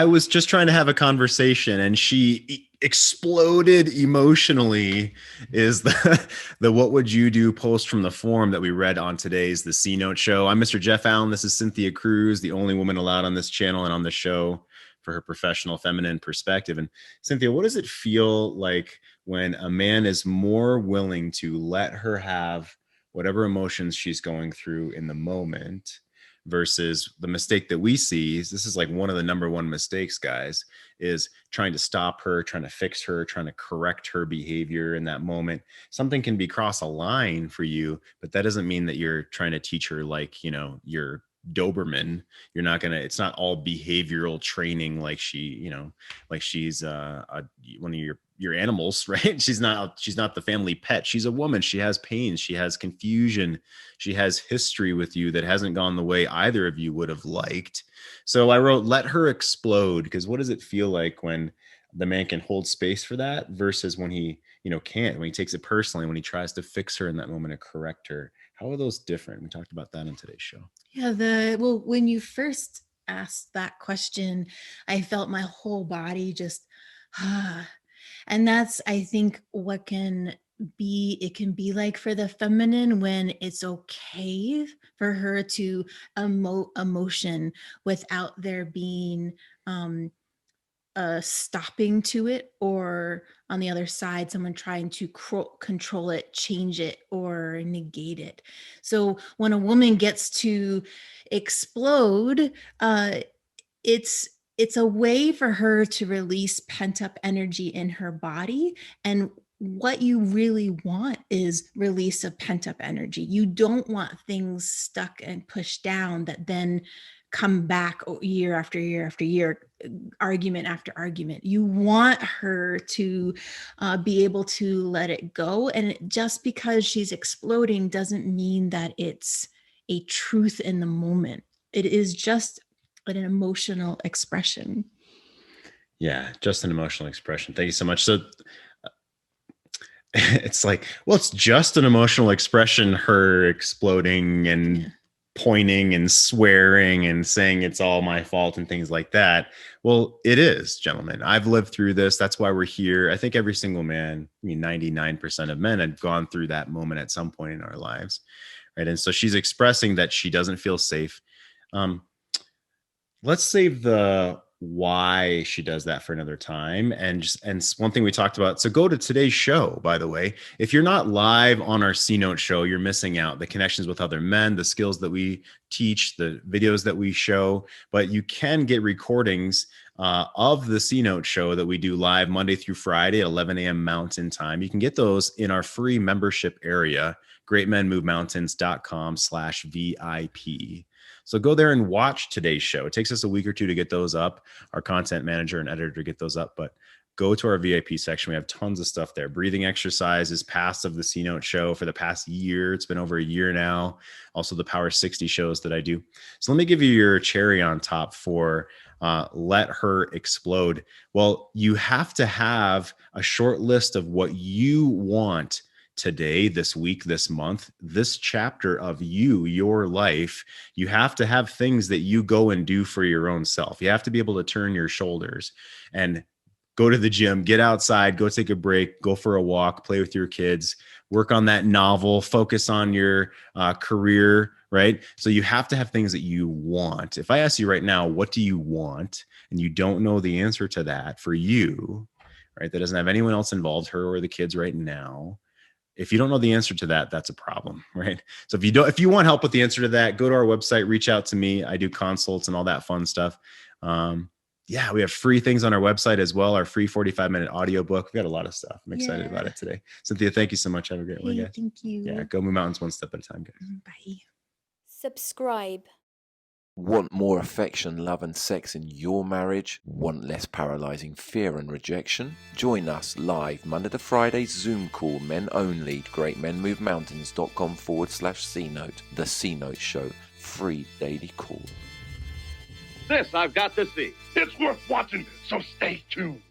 I was just trying to have a conversation, and she exploded emotionally. Is the what would you do post from the forum that we read on today's the C Note show. I'm Mr. Jeff Allen. This is Cynthia Kruse, the only woman allowed on this channel and on the show for her professional feminine perspective. And Cynthia, what does it feel like when a man is more willing to let her have whatever emotions she's going through in the moment, versus the mistake that we see? This is like one of the number one mistakes, guys, is trying to stop her, trying to fix her, trying to correct her behavior in that moment. Something can be cross a line for you, but that doesn't mean that you're trying to teach her, like, you're Doberman. You're not gonna, it's not all behavioral training like like she's one of your animals, right? She's not the family pet. She's a woman. She has pain, she has confusion, she has history with you that hasn't gone the way either of you would have liked. So I wrote, let her explode, because what does it feel like when the man can hold space for that versus when he can't, when he takes it personally, when he tries to fix her in that moment and correct her? How are those different? We talked about that in today's show. Yeah, well, when you first asked that question, I felt my whole body just and that's, I think, what it can be like for the feminine when it's okay for her to emote emotion without there being stopping to it, or on the other side, someone trying to control it, change it, or negate it. So when a woman gets to explode, it's it's a way for her to release pent up energy in her body. And what you really want is release of pent up energy. You don't want things stuck and pushed down that then come back year after year after year, argument after argument. You want her to be able to let it go. And just because she's exploding doesn't mean that it's a truth in the moment. It is just an emotional expression. Yeah, just an emotional expression. Thank you so much. So it's like, well, it's just an emotional expression, her exploding and pointing and swearing and saying it's all my fault and things like that. Well, it is, gentlemen. I've lived through this. That's why we're here. I think every single man, 99% of men have gone through that moment at some point in our lives. Right. And so she's expressing that she doesn't feel safe. Let's save the why she does that for another time. And one thing we talked about. So go to today's show, by the way. If you're not live on our C Note show, you're missing out. The connections with other men, the skills that we teach, the videos that we show, but you can get recordings of the C Note show that we do live Monday through Friday at 11 a.m. Mountain Time. You can get those in our free membership area, greatmenmovemountains.com/VIP. So go there and watch today's show. It takes us a week or two to get those up, our content manager and editor to get those up, but go to our VIP section. We have tons of stuff there. Breathing exercises, past of the C Note show for the past year. It's been over a year now. Also the Power 60 shows that I do. So let me give you your cherry on top for let her explode. Well, you have to have a short list of what you want today, this week, this month, this chapter of your life. You have to have things that you go and do for your own self. You have to be able to turn your shoulders and go to the gym, get outside, go take a break, go for a walk, play with your kids, work on that novel, focus on your career, right? So you have to have things that you want. If I ask you right now, what do you want? And you don't know the answer to that for you, right? That doesn't have anyone else involved, her or the kids right now. If you don't know the answer to that, that's a problem, right? So if you want help with the answer to that, go to our website, reach out to me. I do consults and all that fun stuff. Yeah, we have free things on our website as well. Our free 45-minute audiobook. We got a lot of stuff. I'm excited about it today. Cynthia, thank you so much. Have a great one, guys. Thank you. Yeah, go move mountains one step at a time, guys. Bye. Subscribe. Want more affection, love and sex in your marriage? Want less paralyzing fear and rejection? Join us live Monday to Friday Zoom call, men only, greatmenmovemountains.com/C-Note. The C-Note Show, free daily call. This I've got to see. It's worth watching, so stay tuned.